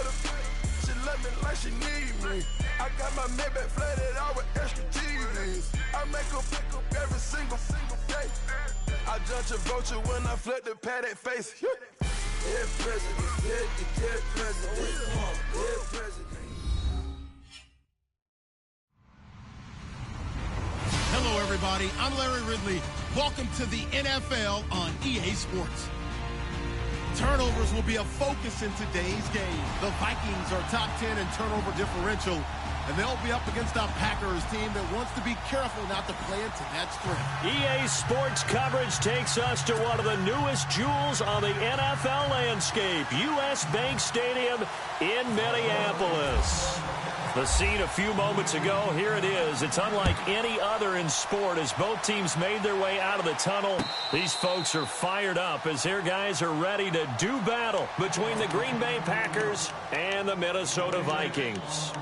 better. She love me like she need me. I got my Maybach flooded out with extra cheese. I make her pick up every single day. I judge a vulture when I flip the Paddock face. Dead president, dead president, dead president. Hello, everybody. I'm Larry Ridley. Welcome to the NFL on EA Sports. Turnovers will be a focus in today's game. The Vikings are top 10 in turnover differential, and they'll be up against a Packers team that wants to be careful not to play into that strength. EA Sports coverage takes us to one of the newest jewels on the NFL landscape, US Bank Stadium in Minneapolis. The scene a few moments ago, here it is. It's unlike any other in sport as both teams made their way out of the tunnel. These folks are fired up as their guys are ready to do battle between the Green Bay Packers and the Minnesota Vikings.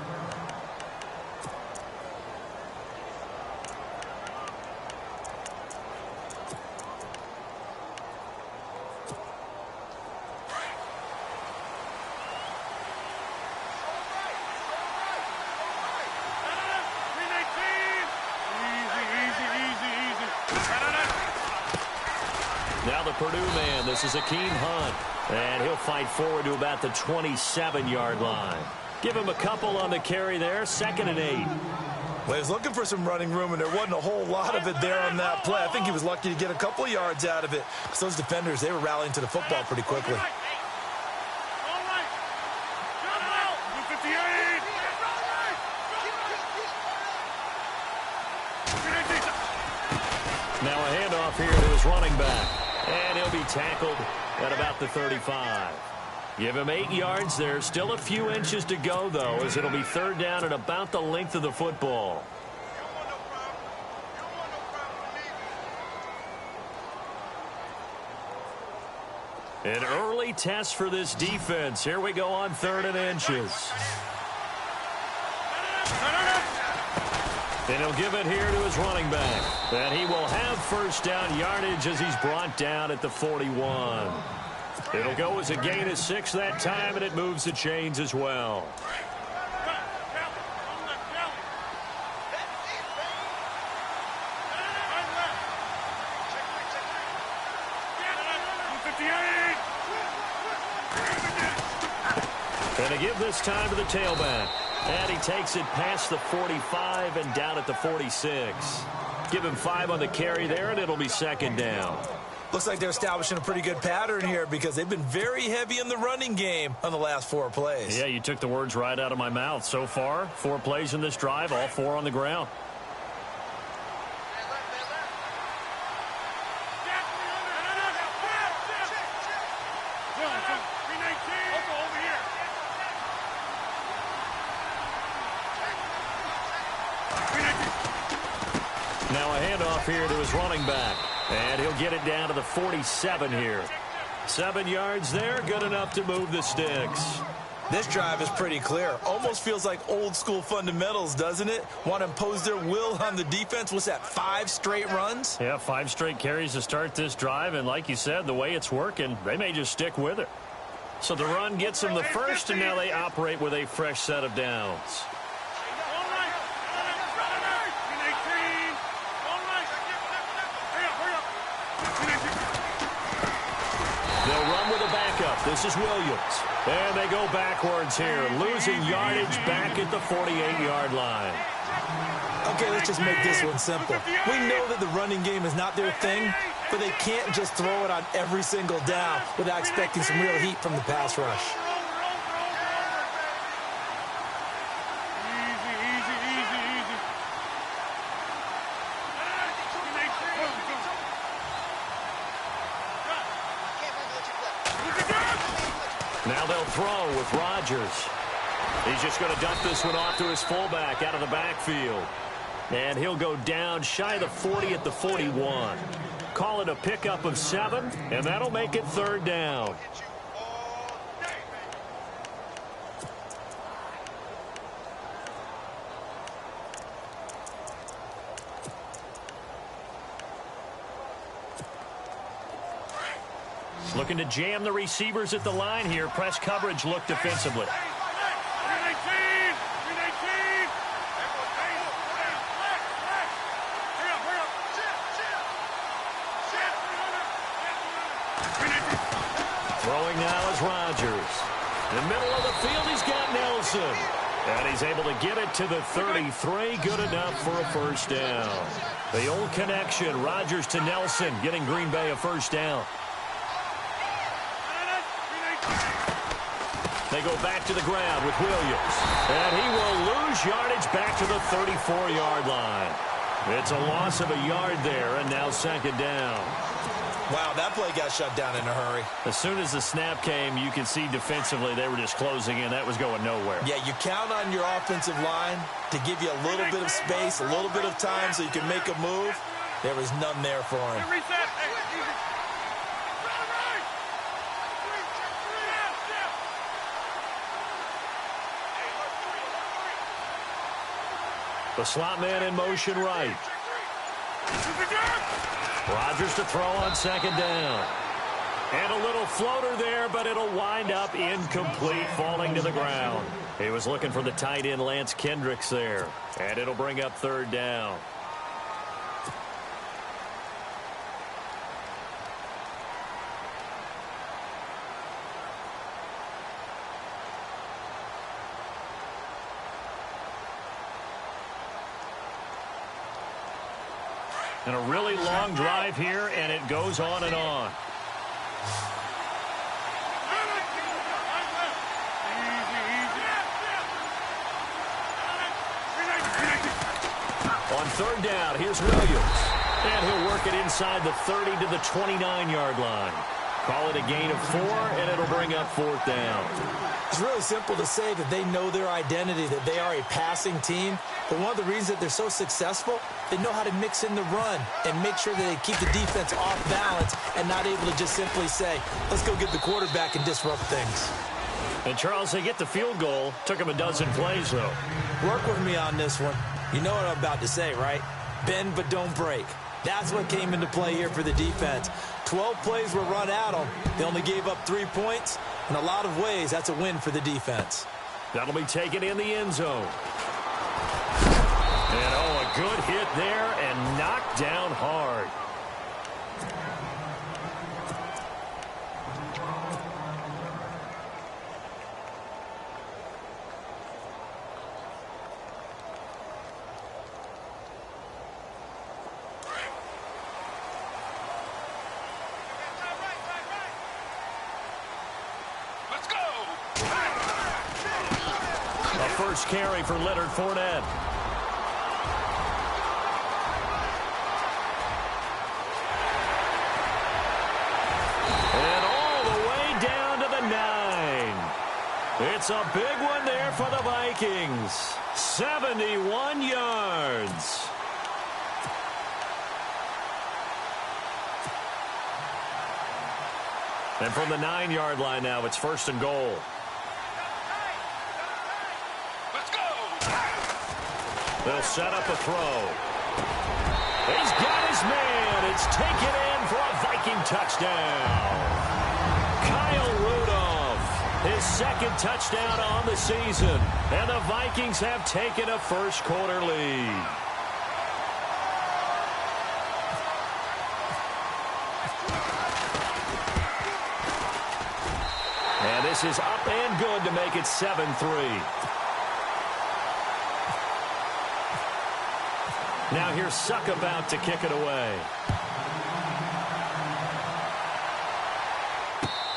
Now the Purdue man, this is Akeem Hunt, and he'll fight forward to about the 27-yard line. Give him a couple on the carry there, 2nd and 8. Well, he was looking for some running room, and there wasn't a whole lot of it there on that play. I think he was lucky to get a couple of yards out of it, because those defenders, they were rallying to the football pretty quickly. Now a handoff here to his running back. And he'll be tackled at about the 35. Give him 8 yards there. Still a few inches to go, though, as it'll be 3rd down at about the length of the football. An early test for this defense. Here we go on 3rd and inches. And he'll give it here to his running back. And he will have 1st down yardage as he's brought down at the 41. It'll go as a gain of 6 that time, and it moves the chains as well. And a give this time to the tailback. And he takes it past the 45 and down at the 46. Give him 5 on the carry there, and it'll be 2nd down. Looks like they're establishing a pretty good pattern here because they've been very heavy in the running game on the last 4 plays. Yeah, you took the words right out of my mouth. So far, 4 plays in this drive, all 4 on the ground. Now a handoff here to his running back. And he'll get it down to the 47 here. 7 yards there, good enough to move the sticks. This drive is pretty clear. Almost feels like old school fundamentals, doesn't it? Want to impose their will on the defense. What's that, 5 straight runs? Yeah, 5 straight carries to start this drive. And like you said, the way it's working, they may just stick with it. So the run gets them the first, and now they operate with a fresh set of downs. They'll run with a backup. This is Williams. And they go backwards here, losing yardage back at the 48-yard line. Okay, let's just make this one simple. We know that the running game is not their thing, but they can't just throw it on every single down without expecting some real heat from the pass rush. Now they'll throw with Rodgers. He's just going to dump this one off to his fullback out of the backfield. And he'll go down shy of the 40 at the 41. Call it a pickup of 7, and that'll make it 3rd down. Looking to jam the receivers at the line here. Press coverage look defensively. Rodgers. In the middle of the field, he's got Nelson. And he's able to get it to the 33. Good enough for a first down. The old connection, Rodgers to Nelson, getting Green Bay a first down. They go back to the ground with Williams. And he will lose yardage back to the 34-yard line. It's a loss of a yard there, and now second down. Wow, that play got shut down in a hurry. As soon as the snap came, you could see defensively they were just closing in. That was going nowhere. Yeah, you count on your offensive line to give you a little bit of space, a little bit of time so you can make a move. There was none there for him. The slot man in motion right. Rodgers to throw on second down. And a little floater there, but it'll wind up incomplete, falling to the ground. He was looking for the tight end Lance Kendricks there. And it'll bring up third down. And a really long drive here, and it goes on and on. On third down, here's Williams. And he'll work it inside the 30 to the 29-yard line. Call it a gain of 4, and it'll bring up fourth down. It's really simple to say that they know their identity, that they are a passing team. But one of the reasons that they're so successful, they know how to mix in the run and make sure that they keep the defense off balance and not able to just simply say, let's go get the quarterback and disrupt things. And, Charles, they get the field goal. Took them a dozen plays, though. Work with me on this one. You know what I'm about to say, right? Bend but don't break. That's what came into play here for the defense. 12 plays were run at them. They only gave up 3 points. In a lot of ways, that's a win for the defense. That'll be taken in the end zone. And, oh, a good hit there and knocked down hard. First carry for Leonard Fournette. And all the way down to the 9. It's a big one there for the Vikings. 71 yards. And from the 9-yard line now, it's first and goal. They'll set up a throw. He's got his man. It's taken in for a Viking touchdown. Kyle Rudolph, his second touchdown on the season. And the Vikings have taken a first-quarter lead. And this is up and good to make it 7-3. Now here's Suck about to kick it away.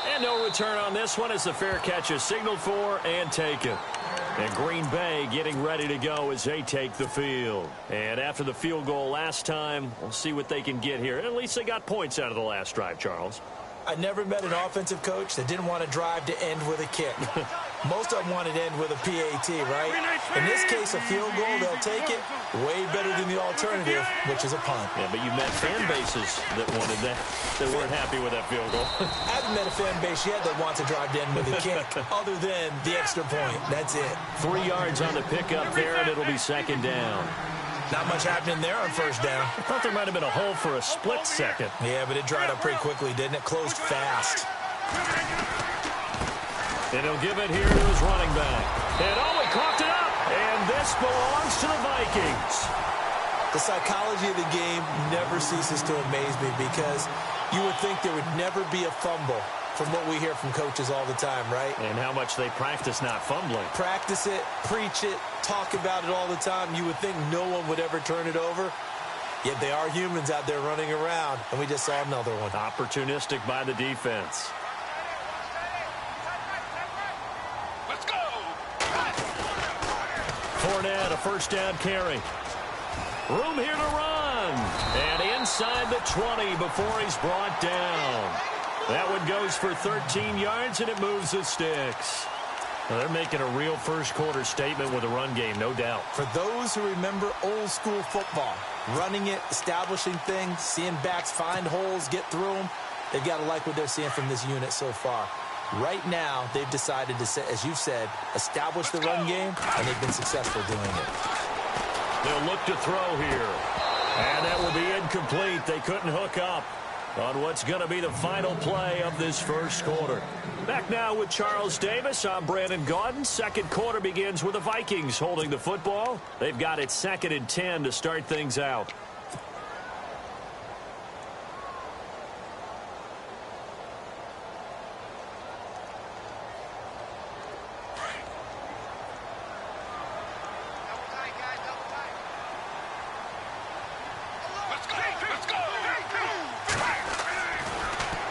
And no return on this one as the fair catch is signaled for and taken. And Green Bay getting ready to go as they take the field. And after the field goal last time, we'll see what they can get here. At least they got points out of the last drive, Charles. I never met an offensive coach that didn't want to drive to end with a kick. Most of them wanted to end with a PAT, right? In this case, a field goal, they'll take it. Way better than the alternative, which is a punt. Yeah, but you've met fan bases that wanted that, that weren't happy with that field goal. I haven't met a fan base yet that wants to drive to end with a kick, other than the extra point. That's it. 3 yards on the pickup there, and it'll be second down. Not much happening there on first down. I thought there might have been a hole for a split second. Yeah, but it dried up pretty quickly, didn't it? Closed fast. And he'll give it here to his running back. And oh, he coughed it up. And this belongs to the Vikings. The psychology of the game never ceases to amaze me because you would think there would never be a fumble from what we hear from coaches all the time, right? And how much they practice not fumbling. Practice it, preach it, talk about it all the time. You would think no one would ever turn it over. Yet they are humans out there running around, and we just saw another one. Opportunistic by the defense. Let's go! Fournette, a first down carry. Room here to run. And inside the 20 before he's brought down. That one goes for 13 yards, and it moves the sticks. Well, they're making a real first-quarter statement with a run game, no doubt. For those who remember old-school football, running it, establishing things, seeing backs find holes, get through them, they've got to like what they're seeing from this unit so far. Right now, they've decided to, as you've said, establish the run game, and they've been successful doing it. They'll look to throw here. And that will be incomplete. They couldn't hook up on what's going to be the final play of this first quarter. Back now with Charles Davis. I'm Brandon Gaudin. Second quarter begins with the Vikings holding the football. They've got it 2nd and 10 to start things out.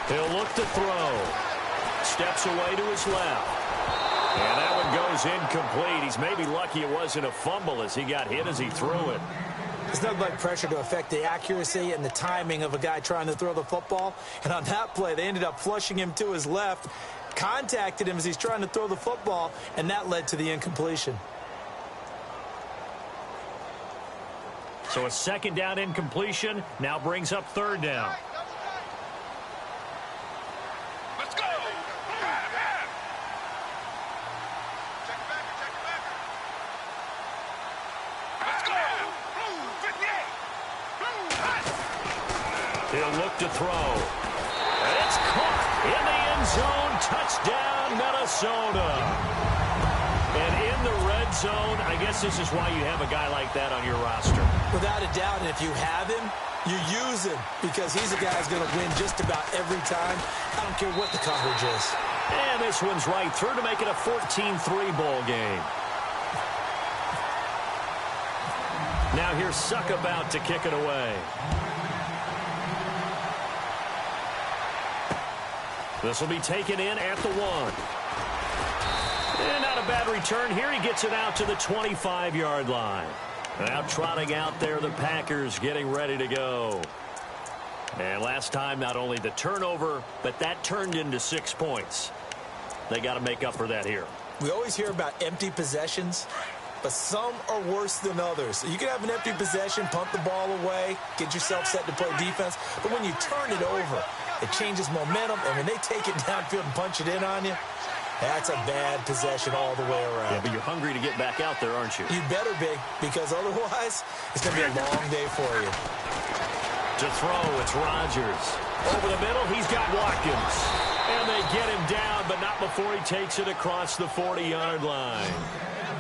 He'll look to throw. Steps away to his left. And that one goes incomplete. He's maybe lucky it wasn't a fumble as he got hit as he threw it. It's nothing like pressure to affect the accuracy and the timing of a guy trying to throw the football. And on that play, they ended up flushing him to his left, contacted him as he's trying to throw the football, and that led to the incompletion. So a second down incompletion now brings up third down. He'll look to throw. And it's caught in the end zone. Touchdown, Minnesota. And in the red zone, I guess this is why you have a guy like that on your roster. Without a doubt, and if you have him, you use him because he's a guy who's going to win just about every time. I don't care what the coverage is. And this one's right through to make it a 14-3 ball game. Now here's Suck about to kick it away. This will be taken in at the 1. And not a bad return here. He gets it out to the 25-yard line. Now trotting out there, the Packers getting ready to go. And last time, not only the turnover, but that turned into 6 points. They got to make up for that here. We always hear about empty possessions, but some are worse than others. So you can have an empty possession, pump the ball away, get yourself set to play defense. But when you turn it over, it changes momentum, and when they take it downfield and punch it in on you, that's a bad possession all the way around. Yeah, but you're hungry to get back out there, aren't you? You better be, because otherwise, it's going to be a long day for you. To throw, it's Rodgers. Over the middle, he's got Watkins. And they get him down, but not before he takes it across the 40-yard line.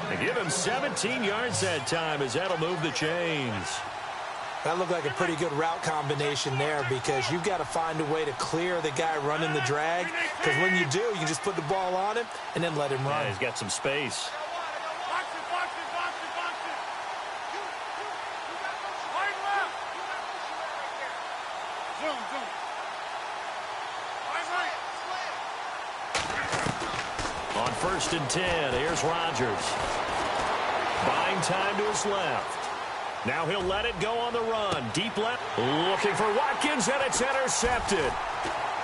They give him 17 yards that time as that'll move the chains. That looked like a pretty good route combination there because you've got to find a way to clear the guy running the drag. Because when you do, you can just put the ball on him and then let him run. Yeah, he's got some space. On 1st and 10, here's Rodgers. Buying time to his left. Now he'll let it go on the run. Deep left. Looking for Watkins, and it's intercepted.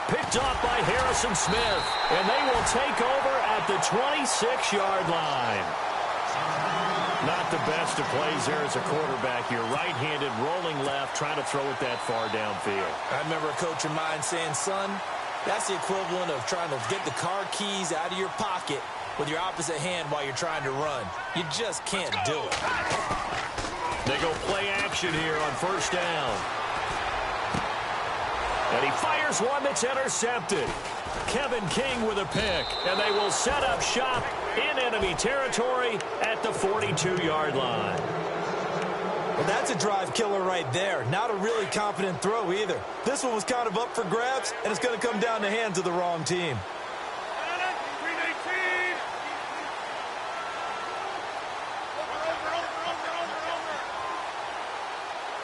Picked off by Harrison Smith. And they will take over at the 26-yard line. Not the best of plays there as a quarterback here. Right-handed, rolling left, trying to throw it that far downfield. I remember a coach of mine saying, son, that's the equivalent of trying to get the car keys out of your pocket with your opposite hand while you're trying to run. You just can't do it. They go play action here on 1st down. And he fires one that's intercepted. Kevin King with a pick. And they will set up shop in enemy territory at the 42-yard line. Well, that's a drive killer right there. Not a really confident throw either. This one was kind of up for grabs, and it's going to come down the hands of the wrong team.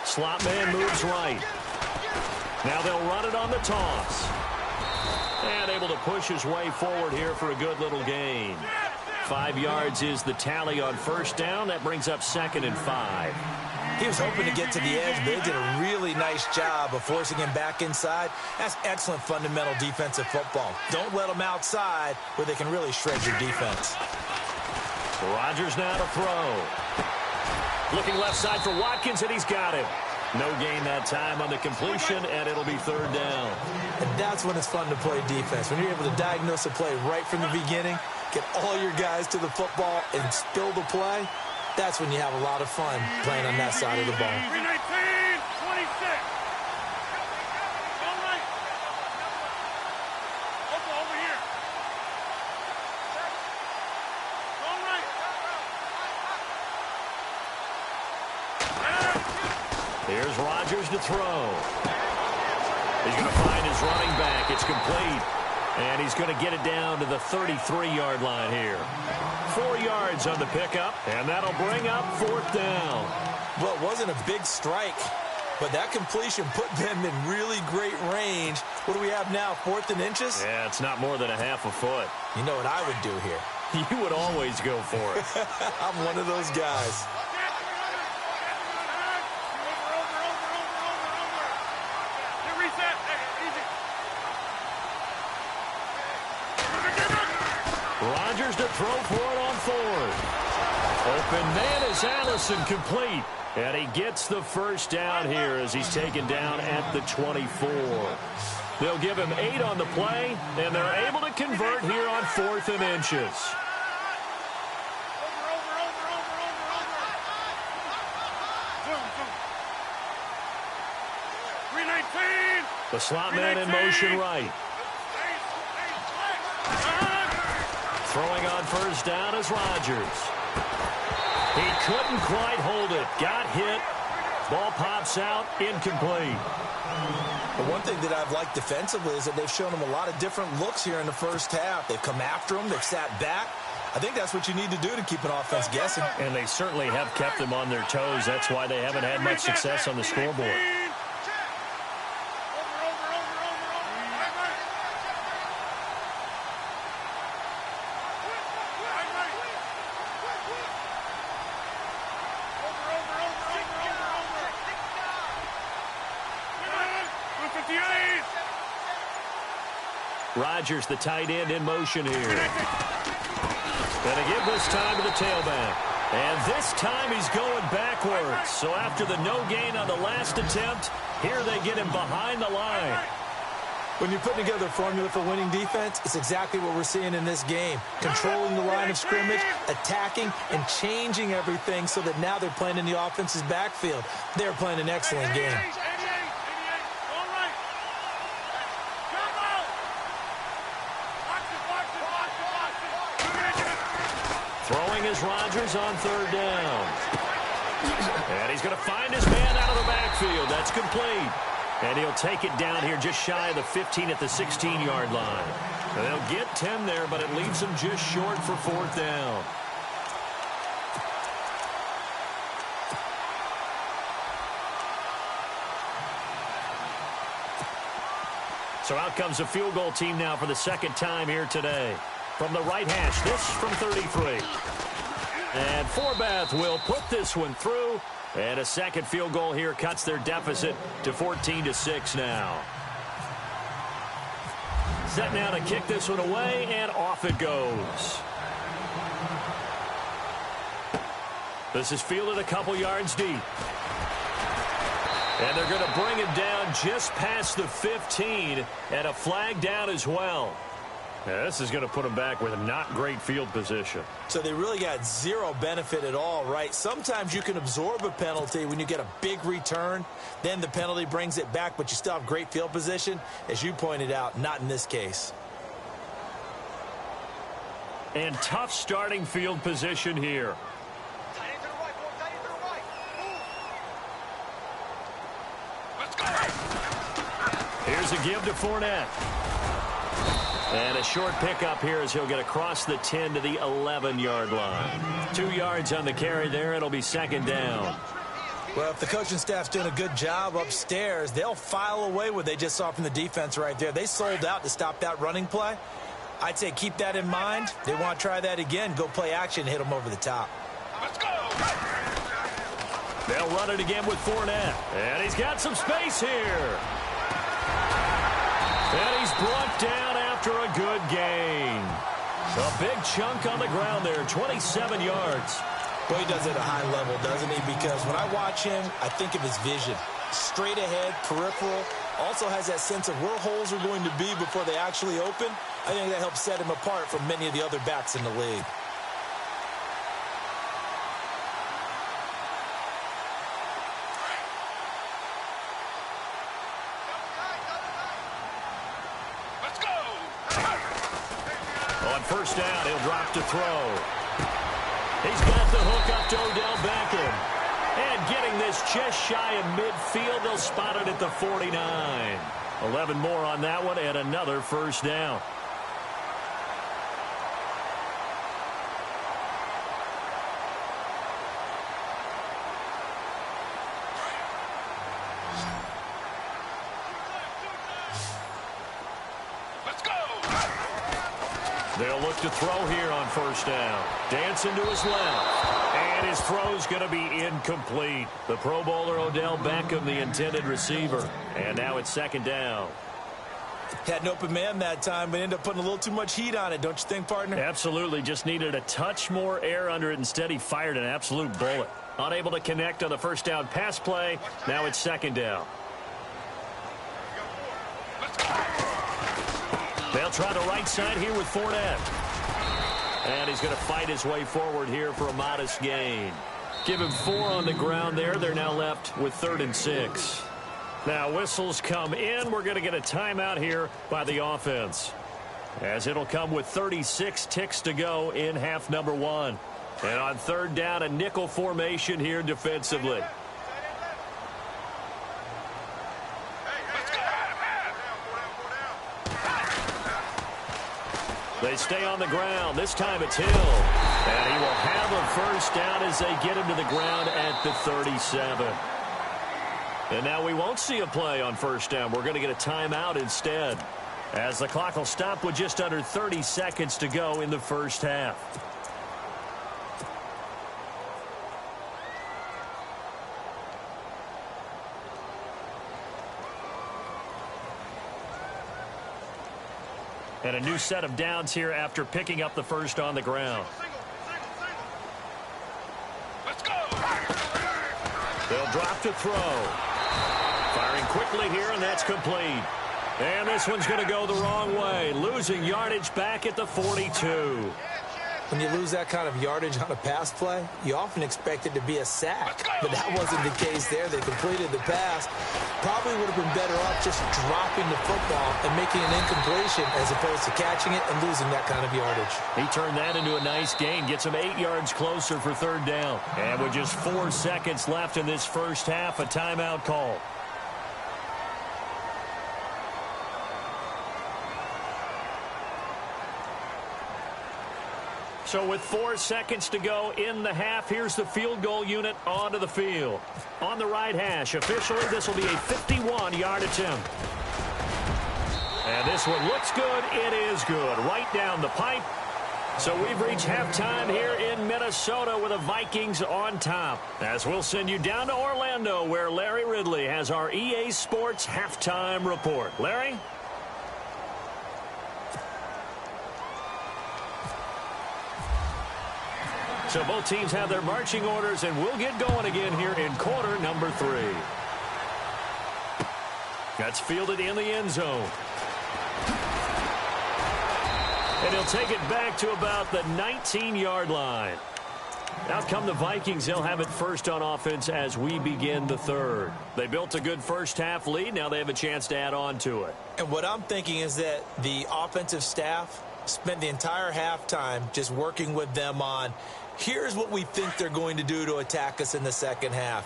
Slot man moves right. Now they'll run it on the toss. And able to push his way forward here for a good little gain. 5 yards is the tally on first down. That brings up 2nd and 5. He was hoping to get to the edge, but they did a really nice job of forcing him back inside. That's excellent fundamental defensive football. Don't let them outside where they can really shred your defense. Rodgers now to throw. Looking left side for Watkins, and he's got him. No gain that time on the completion, and it'll be 3rd down. And that's when it's fun to play defense. When you're able to diagnose a play right from the beginning, get all your guys to the football, and spill the play, that's when you have a lot of fun playing on that side of the ball. 319, 26. All right. Over here. All right. Here's Rodgers to throw. He's going to find his running back. It's complete. And he's going to get it down to the 33-yard line here. 4 yards on the pickup, and that'll bring up 4th down. Well, it wasn't a big strike, but that completion put them in really great range. What do we have now, 4th and inches? Yeah, it's not more than a half a foot. You know what I would do here? You would always go for it. I'm one of those guys. Rodgers to throw for it on 4th. Open man is Allison, complete. And he gets the first down here as he's taken down at the 24. They'll give him 8 on the play, and they're able to convert here on 4th and inches. The slot man in motion right. Throwing on first down is Rodgers. He couldn't quite hold it. Got hit. Ball pops out. Incomplete. The one thing that I've liked defensively is that they've shown him a lot of different looks here in the first half. They've come after him. They've sat back. I think that's what you need to do to keep an offense guessing. And they certainly have kept them on their toes. That's why they haven't had much success on the scoreboard. Rodgers, the tight end, in motion here. Going to give this time to the tailback. And this time he's going backwards. So after the no gain on the last attempt, here they get him behind the line. When you're putting together a formula for winning defense, it's exactly what we're seeing in this game. Controlling the line of scrimmage, attacking, and changing everything so that now they're playing in the offense's backfield. They're playing an excellent game. Throwing is Rodgers on 3rd down. And he's going to find his man out of the backfield. That's complete. And he'll take it down here just shy of the 15 at the 16-yard line. And they'll get 10 there, but it leaves them just short for 4th down. So out comes a field goal team now for the 2nd time here today. From the right hash, this from 33. And Forbath will put this one through. And a second field goal here cuts their deficit to 14-6 now. Set now to kick this one away, and off it goes. This is fielded a couple yards deep. And they're going to bring him down just past the 15, and a flag down as well. Yeah, this is going to put them back with a not great field position. So they really got zero benefit at all, right? Sometimes you can absorb a penalty when you get a big return. Then the penalty brings it back, but you still have great field position. As you pointed out, not in this case. And tough starting field position here. Here's a give to Fournette. And a short pickup here as he'll get across the 10 to the 11-yard line. 2 yards on the carry there. It'll be second down. Well, if the coaching staff's doing a good job upstairs, they'll file away what they just saw from the defense right there. They sold out to stop that running play. I'd say keep that in mind. They want to try that again. Go play action, hit them over the top. Let's go. They'll run it again with Fournette. And he's got some space here. And he's brought down after a good gain. A big chunk on the ground there, 27 yards. Well, he does it at a high level, doesn't he? Because when I watch him, I think of his vision. Straight ahead, peripheral. Also has that sense of where holes are going to be before they actually open. I think that helps set him apart from many of the other backs in the league. Let's go. On first down, he'll drop to throw. He's got the hook up to Odell Beckham. And getting this just shy of midfield, they'll spot it at the 49. 11 more on that one and another first down. Let's go. They'll look to throw here on first down. Dancing to his left. And his throw's going to be incomplete. The Pro Bowler Odell Beckham, the intended receiver. And now it's second down. Had an open man that time, but ended up putting a little too much heat on it, don't you think, partner? Absolutely. Just needed a touch more air under it. Instead, he fired an absolute bullet. Unable to connect on the first down pass play. Now it's second down. They'll try the right side here with Fournette. And he's going to fight his way forward here for a modest gain. Give him 4 on the ground there. They're now left with 3rd and 6. Now whistles come in. We're going to get a timeout here by the offense, as it'll come with 36 ticks to go in half number 1. And on third down, a nickel formation here defensively. They stay on the ground. This time it's Hill. And he will have a first down as they get him to the ground at the 37. And now we won't see a play on first down. We're going to get a timeout instead, as the clock will stop with just under 30 seconds to go in the first half. And a new set of downs here after picking up the first on the ground. Let's go. They'll drop to throw. Firing quickly here, and that's complete. And this one's going to go the wrong way, losing yardage back at the 42. When you lose that kind of yardage on a pass play, you often expect it to be a sack. But that wasn't the case there. They completed the pass. Probably would have been better off just dropping the football and making an incompletion as opposed to catching it and losing that kind of yardage. He turned that into a nice gain, gets him 8 yards closer for third down. And with just 4 seconds left in this first half, a timeout call. So with 4 seconds to go in the half, here's the field goal unit onto the field. On the right hash, officially, this will be a 51-yard attempt. And this one looks good. It is good. Right down the pipe. So we've reached halftime here in Minnesota with the Vikings on top. As we'll send you down to Orlando, where Larry Ridley has our EA Sports halftime report. Larry? So both teams have their marching orders, and we'll get going again here in quarter number 3. That's fielded in the end zone. And he'll take it back to about the 19-yard line. Out come the Vikings. They'll have it first on offense as we begin the third. They built a good first-half lead. Now they have a chance to add on to it. And what I'm thinking is that the offensive staff spent the entire halftime just working with them on, here's what we think they're going to do to attack us in the second half.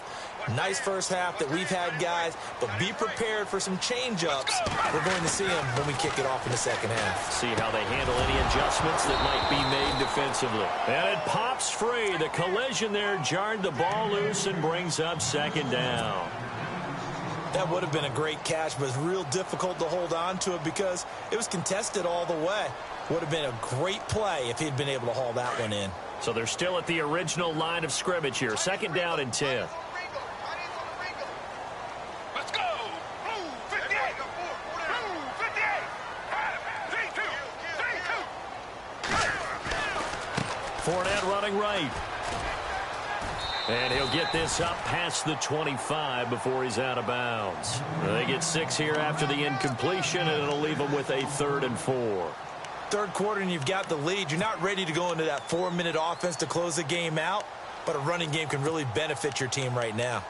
Nice first half that we've had, guys, but be prepared for some change-ups. We're going to see them when we kick it off in the second half. See how they handle any adjustments that might be made defensively. And it pops free. The collision there jarred the ball loose and brings up second down. That would have been a great catch, but it's real difficult to hold on to it because it was contested all the way. Would have been a great play if he'd been able to haul that one in. So they're still at the original line of scrimmage here. Second down and 10. Let's go. Blue 58. Blue 58. 3-2. Fournette running right. And he'll get this up past the 25 before he's out of bounds. They get 6 here after the incompletion, and it'll leave them with a 3rd and 4. Third quarter and you've got the lead. You're not ready to go into that 4-minute offense to close the game out, but a running game can really benefit your team right now.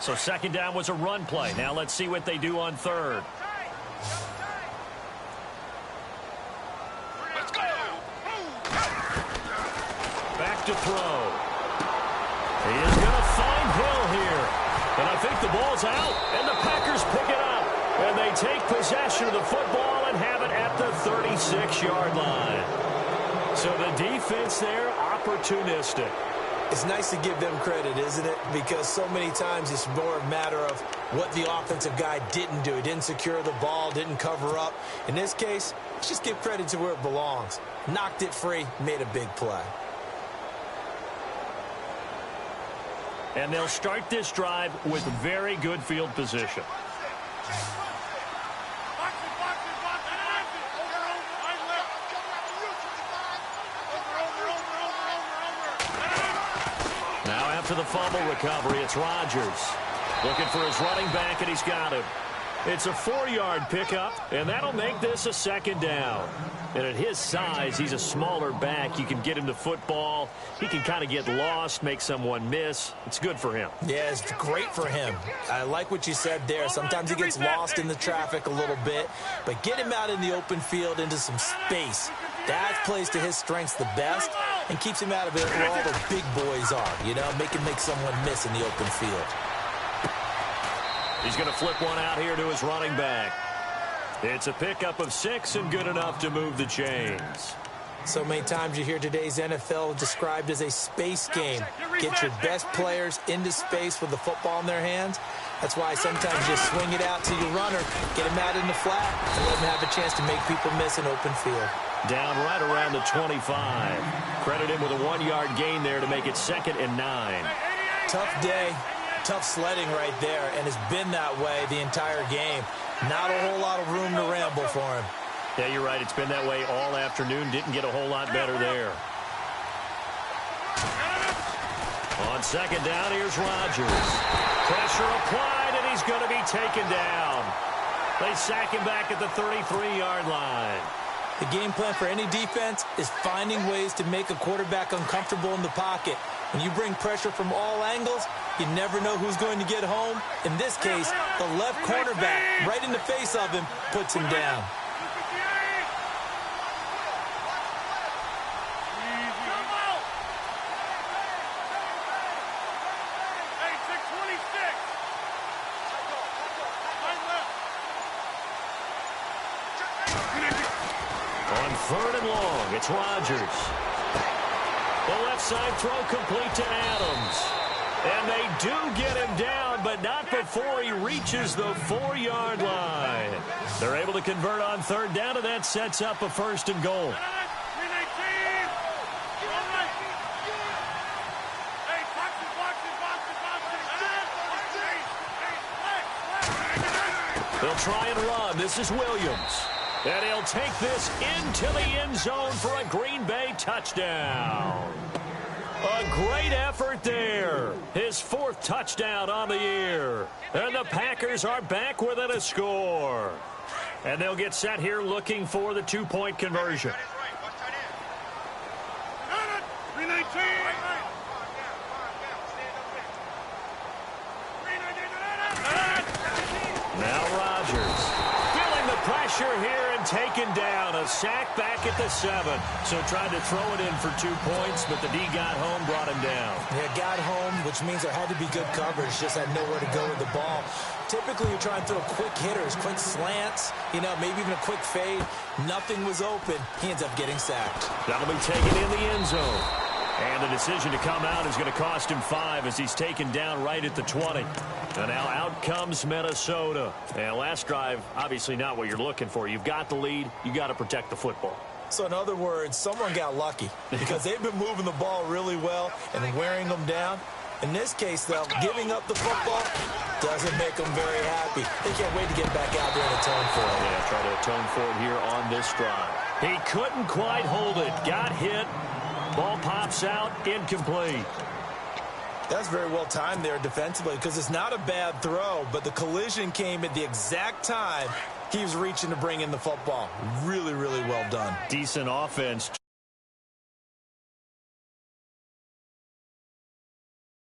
So second down was a run play. Now let's see what they do on third. Let's go. Back to throw. He is going to find Hill here. And I think the ball's out, and the Packers pick it up. And they take possession of the football and have it at the 36-yard line. So the defense there, opportunistic. It's nice to give them credit, isn't it? Because so many times it's more a matter of what the offensive guy didn't do. He didn't secure the ball, didn't cover up. In this case, let's just give credit to where it belongs. Knocked it free, made a big play. And they'll start this drive with very good field position. Now after the fumble recovery, it's Rodgers. Looking for his running back, and he's got him. It's a 4-yard pickup, and that'll make this a second down. And at his size, he's a smaller back. You can get him the football. He can kind of get lost, make someone miss. It's good for him. Yeah, it's great for him. I like what you said there. Sometimes he gets lost in the traffic a little bit, but get him out in the open field into some space. That plays to his strengths the best and keeps him out of it where all the big boys are, you know, make someone miss in the open field. He's going to flip one out here to his running back. It's a pickup of 6 and good enough to move the chains. So many times you hear today's NFL described as a space game. Get your best players into space with the football in their hands. That's why sometimes you swing it out to your runner, get him out in the flat, and let him have a chance to make people miss an open field. Down right around the 25. Credit him with a 1-yard gain there to make it 2nd and 9. Tough day, tough sledding right there, and it's been that way the entire game. Not a whole lot of room to ramble for him. Yeah, you're right. It's been that way all afternoon. Didn't get a whole lot better there. On second down, here's Rodgers. Pressure applied, and he's going to be taken down. They sack him back at the 33-yard line. The game plan for any defense is finding ways to make a quarterback uncomfortable in the pocket. When you bring pressure from all angles, you never know who's going to get home. In this case, the left cornerback, right in the face of him, puts him down. On 3rd and long, it's Rodgers. The left side throw complete to Adams. And they do get him down, but not before he reaches the 4-yard line. They're able to convert on 3rd down, and that sets up a 1st and goal. They'll try and run. This is Williams. And he'll take this into the end zone for a Green Bay touchdown. A great effort there. His 4th touchdown on the year. And the Packers are back within a score. And they'll get set here looking for the 2-point conversion. Now Rodgers feeling the pressure here and and taken down. A sack back at the 7. So tried to throw it in for 2 points, but the D got home, brought him down. Yeah, got home, which means there had to be good coverage. Just had nowhere to go with the ball. Typically, you try and throw quick hitters, quick slants, maybe even a quick fade. Nothing was open. He ends up getting sacked. That'll be taken in the end zone. And the decision to come out is going to cost him 5 as he's taken down right at the 20. And now out comes Minnesota. And last drive, obviously not what you're looking for. You've got the lead. You got to protect the football. So in other words, someone got lucky because they've been moving the ball really well and wearing them down. In this case, though, giving up the football doesn't make them very happy. They can't wait to get back out there and atone for it. Yeah, try to atone for it here on this drive. He couldn't quite hold it. Got hit. Ball pops out. Incomplete. That's very well timed there defensively because it's not a bad throw, but the collision came at the exact time he was reaching to bring in the football. Really, really well done. Decent offense.